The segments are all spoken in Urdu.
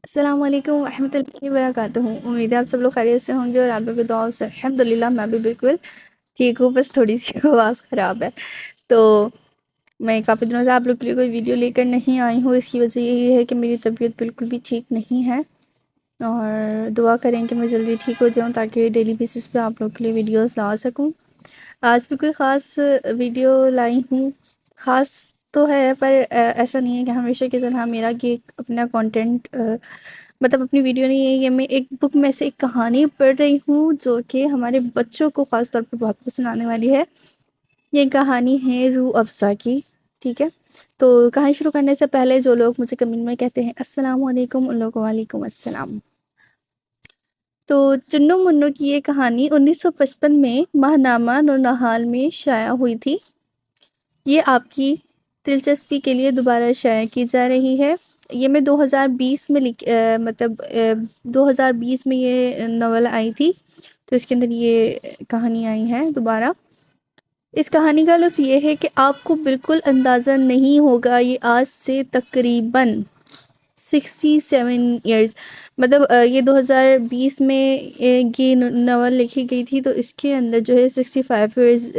السلام علیکم ورحمۃ اللہ وبرکاتہ۔ امید ہے آپ سب لوگ خیریت سے ہوں گے اور آپ لوگ کی دعاؤں سے الحمدللہ میں بھی بالکل ٹھیک ہوں، بس تھوڑی سی آواز خراب ہے۔ تو میں کافی دنوں سے آپ لوگ کے لیے کوئی ویڈیو لے کر نہیں آئی ہوں، اس کی وجہ یہی ہے کہ میری طبیعت بالکل بھی ٹھیک نہیں ہے، اور دعا کریں کہ میں جلدی ٹھیک ہو جاؤں تاکہ ڈیلی بیسس پہ آپ لوگ کے لیے ویڈیوز لا سکوں۔ آج بھی کوئی خاص ویڈیو لائی ہوں، خاص تو ہے پر ایسا نہیں ہے کہ ہمیشہ کی طرح میرا کہ اپنا کانٹینٹ مطلب اپنی ویڈیو نہیں ہے، یہ میں ایک بک میں سے ایک کہانی پڑھ رہی ہوں جو کہ ہمارے بچوں کو خاص طور پر بہت پسند آنے والی ہے۔ یہ کہانی ہے روح افزا کی، ٹھیک ہے؟ تو کہانی شروع کرنے سے پہلے جو لوگ مجھے کمنٹ میں کہتے ہیں السلام علیکم، ان لوگوں کو وعلیکم السلام۔ تو چنو منو کی یہ کہانی 1955 میں ماہنامہ نورنہال میں شائع ہوئی تھی۔ یہ آپ کی دلچسپی کے لیے دوبارہ شائع کی جا رہی ہے۔ یہ میں 2020 میں 2020 میں یہ ناول آئی تھی، تو اس کے اندر یہ کہانی آئی ہے دوبارہ۔ اس کہانی کا لطف یہ ہے کہ آپ کو بالکل اندازہ نہیں ہوگا، یہ آج سے تقریباً 67 ایئرز مطلب یہ 2020 میں یہ ناول لکھی گئی تھی، تو اس کے اندر جو ہے 65 ایئرز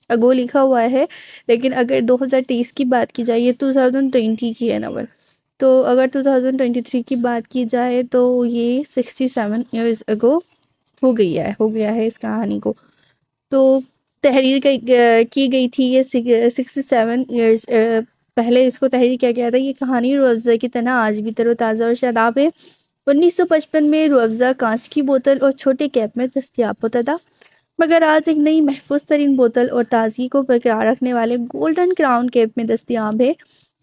اگو لکھا ہوا ہے، لیکن اگر 2023 کی بات کی جائے، یہ 2020 کی ہے ناول، تو اگر 2023 کی بات کی جائے تو یہ 67 ایئرز اگو ہو گیا ہے اس کہانی کو۔ تو تحریر کی گئی تھی یہ 67 ایئرز پہلے اس کو تحریر کیا گیا تھا۔ یہ کہانی روح افزا کی طرح آج بھی تر و تازہ اور شاداب ہے۔ 1955 میں روح افزا کانچ کی بوتل اور چھوٹے کیپ میں دستیاب ہوتا تھا، مگر آج ایک نئی محفوظ ترین بوتل اور تازگی کو برقرار رکھنے والے گولڈن کراؤن کیپ میں دستیاب ہے۔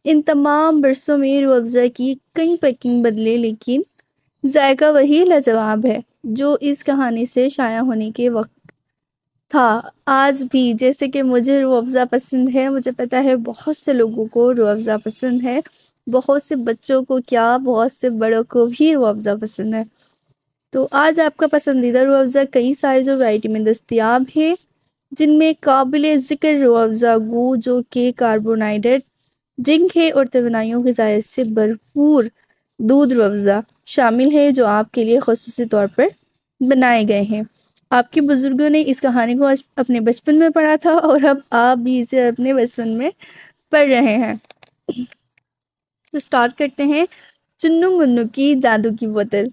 ان تمام برسوں میں روح افزا کی کئی پیکنگ بدلے، لیکن ذائقہ وہی لاجواب ہے جو اس کہانی سے شائع ہونے کے وقت تھا۔ آج بھی جیسے کہ مجھے روح افزا پسند ہے، مجھے پتا ہے بہت سے لوگوں کو روح افزا پسند ہے، بہت سے بچوں کو کیا، بہت سے بڑوں کو بھی روح افزا پسند ہے۔ تو آج آپ کا پسندیدہ روح افزا کئی سائز اور ورائٹی میں دستیاب ہے، جن میں قابل ذکر روح افزا گو جو کہ کاربوہائیڈریٹ، جنک ہے اور توانائیوں غذائیت سے بھرپور دودھ روح افزا شامل ہے جو آپ کے لیے خصوصی طور پر بنائے گئے ہیں۔ آپ کے بزرگوں نے اس کہانی کو اپنے بچپن میں پڑھا تھا اور اب آپ بھی اسے اپنے بچپن میں پڑھ رہے ہیں۔ تو سٹارٹ کرتے ہیں۔ چنو منو کی جادو کی بوتل۔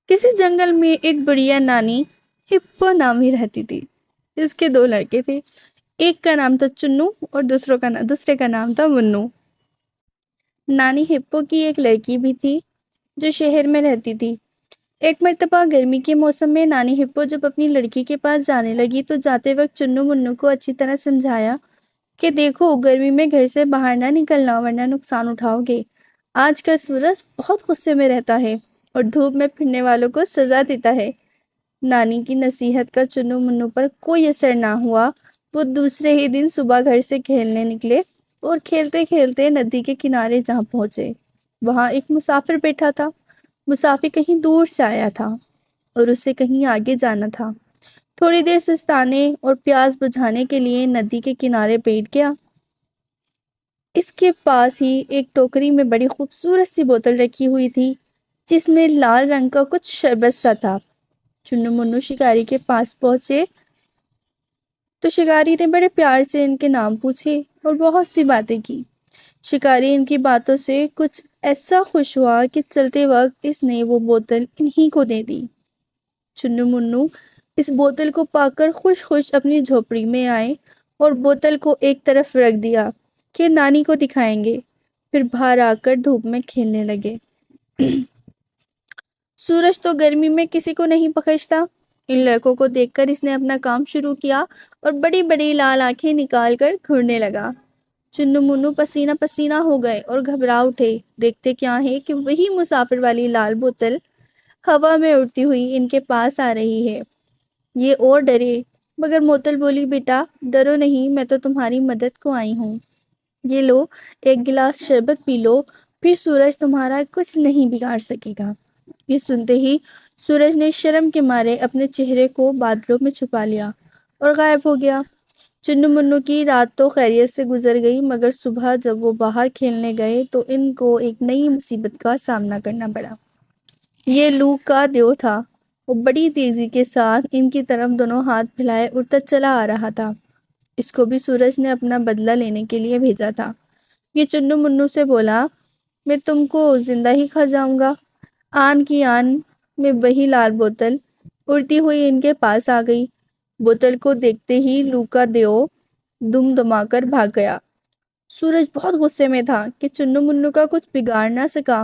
کسی جنگل میں ایک بڑھیا نانی ہپو نامی رہتی تھی۔ اس کے دو لڑکے تھے، ایک کا نام تھا چنو اور دوسرے کا نام تھا منو۔ نانی ہپو کی ایک لڑکی بھی تھی جو شہر میں رہتی تھی۔ ایک مرتبہ گرمی کے موسم میں نانی ہپو جب اپنی لڑکی کے پاس جانے لگی تو جاتے وقت چنو منو کو اچھی طرح سمجھایا کہ دیکھو گرمی میں گھر سے باہر نہ نکلنا ورنہ نقصان اٹھاؤ گے۔ آج کا سورج بہت غصے میں رہتا ہے اور دھوپ میں پھرنے والوں کو سزا دیتا ہے۔ نانی کی نصیحت کا چنو منو پر کوئی اثر نہ ہوا۔ وہ دوسرے ہی دن صبح گھر سے کھیلنے نکلے اور کھیلتے کھیلتے ندی کے کنارے جا پہنچے۔ وہاں ایک مسافر بیٹھا تھا۔ مسافر کہیں دور سے آیا تھا اور اسے کہیں آگے جانا تھا۔ تھوڑی دیر سستانے اور پیاس بجھانے کے لیے ندی کے کنارے بیٹھ گیا۔ اس کے پاس ہی ایک ٹوکری میں بڑی خوبصورت سی بوتل رکھی ہوئی تھی جس میں لال رنگ کا کچھ شربت سا تھا۔ چنو منو شکاری کے پاس پہنچے تو شکاری نے بڑے پیار سے ان کے نام پوچھے اور بہت سی باتیں کی۔ شکاری ان کی باتوں سے کچھ ایسا خوش ہوا کہ چلتے وقت اس نے وہ بوتل انہی کو دے دی۔ چنو منو اس بوتل کو پا کر خوش خوش اپنی جھوپڑی میں آئے اور بوتل کو ایک طرف رکھ دیا کہ نانی کو دکھائیں گے، پھر باہر آ کر دھوپ میں کھیلنے لگے۔ سورج تو گرمی میں کسی کو نہیں بخشتا۔ ان لڑکوں کو دیکھ کر اس نے اپنا کام شروع کیا اور بڑی بڑی لال آنکھیں نکال کر گھورنے لگا۔ چنو منو پسینہ پسینہ ہو گئے اور گھبرا اٹھے۔ دیکھتے کیا ہے کہ وہی مسافر والی لال بوتل ہوا میں اڑتی ہوئی ان کے پاس آ رہی ہے۔ یہ اور ڈرے، مگر بوتل بولی بیٹا ڈرو نہیں، میں تو تمہاری مدد کو آئی ہوں۔ یہ لو ایک گلاس شربت پی لو، پھر سورج تمہارا کچھ نہیں بگاڑ سکے گا۔ یہ سنتے ہی سورج نے شرم کے مارے اپنے چہرے کو بادلوں میں چھپا لیا اور غائب ہو گیا۔ چنو منو کی رات تو خیریت سے گزر گئی، مگر صبح جب وہ باہر کھیلنے گئے تو ان کو ایک نئی مصیبت کا سامنا کرنا پڑا۔ یہ لوک کا دیو تھا۔ وہ بڑی تیزی کے ساتھ ان کی طرف دونوں ہاتھ پھیلائے اڑتا چلا آ رہا تھا۔ اس کو بھی سورج نے اپنا بدلہ لینے کے لیے بھیجا تھا۔ یہ چنو منو سے بولا، میں تم کو زندہ ہی کھا جاؤں گا۔ آن کی آن میں وہی لال بوتل اڑتی ہوئی ان کے پاس آ گئی۔ بوتل کو دیکھتے ہی لوکا دیو دم دما کر بھاگ گیا۔ سورج بہت غصے میں تھا کہ چنو منو کا کچھ بگاڑ نہ سکا،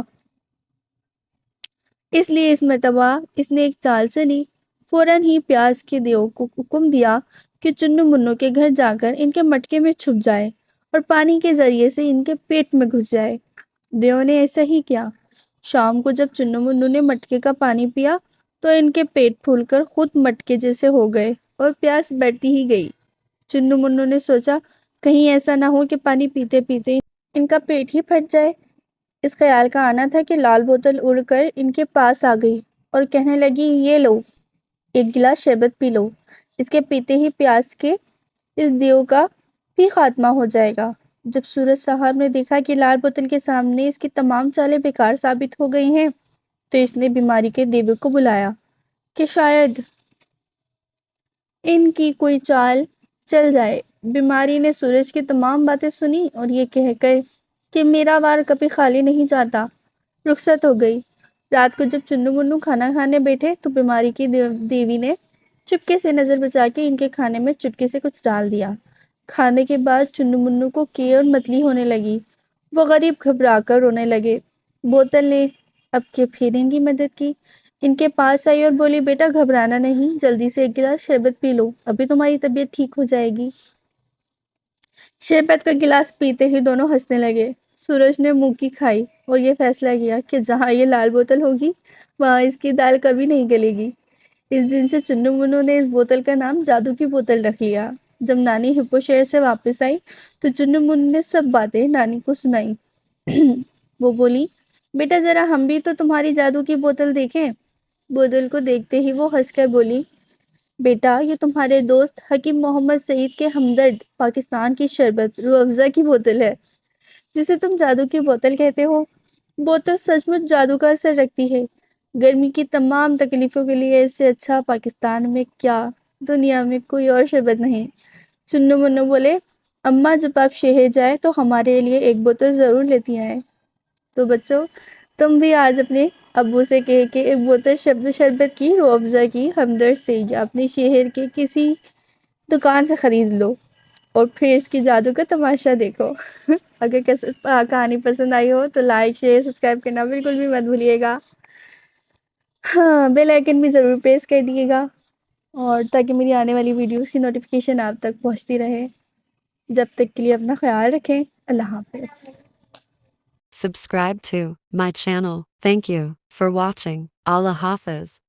اس لیے اس مرتبہ اس نے ایک چال چلی۔ فوراً ہی پیاز کے دیو کو حکم دیا کہ چنو منو کے گھر جا کر ان کے مٹکے میں چھپ جائے اور پانی کے ذریعے سے ان کے پیٹ میں گھس جائے۔ دیو نے ایسا ہی کیا۔ شام کو جب چنو منو نے مٹکے کا پانی پیا تو ان کے پیٹ پھول کر خود مٹکے جیسے ہو گئے اور پیاس بڑھتی ہی گئی۔ چنو منو نے سوچا کہیں ایسا نہ ہو کہ پانی پیتے پیتے ان کا پیٹ ہی پھٹ جائے۔ اس خیال کا آنا تھا کہ لال بوتل اڑ کر ان کے پاس آ گئی اور کہنے لگی، یہ لو، ایک گلاس شربت پی لو، اس کے پیتے ہی پیاس کے اس دیو کا بھی خاتمہ ہو جائے گا۔ جب سورج صاحب نے دیکھا کہ لال بوتل کے سامنے اس کی تمام چالیں بیکار ثابت ہو گئی ہیں تو اس نے بیماری کے دیو کو بلایا کہ شاید ان کی کوئی چال چل جائے۔ بیماری نے سورج کی تمام باتیں سنی اور یہ کہہ کر کہ میرا وار کبھی خالی نہیں جاتا، رخصت ہو گئی۔ رات کو جب چنو منو کھانا کھانے بیٹھے تو بیماری کی دیوی نے چپکے سے نظر بچا کے ان کے کھانے میں چٹکے سے کچھ ڈال دیا۔ کھانے کے بعد چنو منو کو کی اور متلی ہونے لگی۔ وہ غریب گھبرا کر رونے لگے۔ بوتل نے اب کے پھر ان کی مدد کی، ان کے پاس آئی اور بولی، بیٹا گھبرانا نہیں، جلدی سے ایک گلاس شربت پی لو، ابھی تمہاری طبیعت ٹھیک ہو جائے گی۔ شربت کا گلاس پیتے ہی دونوں ہنسنے لگے۔ سورج نے منہ کی کھائی اور یہ فیصلہ کیا کہ جہاں یہ لال بوتل ہوگی وہاں اس کی دال کبھی نہیں گلے گی۔ اس دن سے چنو منو نے اس بوتل کا نام جادو کی بوتل رکھ لیا۔ جب نانی ہپو شہر سے واپس آئی تو چنو منو نے سب باتیں نانی کو سنائی۔ وہ بولی، بیٹا ذرا ہم بھی تو تمہاری جادو کی بوتل دیکھیں۔ بوتل کو دیکھتے ہی وہ ہنس کر بولی، بیٹا یہ تمہارے دوست حکیم محمد سعید کے ہمدرد پاکستان کی شربت روح افزا کی بوتل ہے، جسے تم جادو کی بوتل کہتے ہو۔ بوتل سچ مچ جادو کا اثر رکھتی ہے۔ گرمی کی تمام تکلیفوں کے لیے اس سے اچھا پاکستان میں کیا دنیا میں کوئی اور شربت نہیں۔ چنو منو بولے، اماں جب آپ شہر جائے تو ہمارے لیے ایک بوتل ضرور لیتی آئیں۔ تو بچوں، تم بھی آج اپنے ابو سے کہے کہ ایک بوتل شربت کی روح افزا کی ہمدرد سے یا اپنے شہر کے کسی دکان سے خرید لو اور پھر اس کی جادو کا تماشا دیکھو۔ اگر کہانی پسند آئی ہو تو لائک، شیئر، سبسکرائب کرنا بالکل بھی مت بھولیے گا۔ ہاں، بیل آئیکن بھی ضرور پریس کر دیے گا اور تاکہ میری آنے والی ویڈیوز کی نوٹیفیکیشن آپ تک پہنچتی رہے۔ جب تک کے لیے اپنا خیال رکھیں۔ اللہ حافظ۔ Subscribe to my channel. Thank you for watching. Allah Hafiz.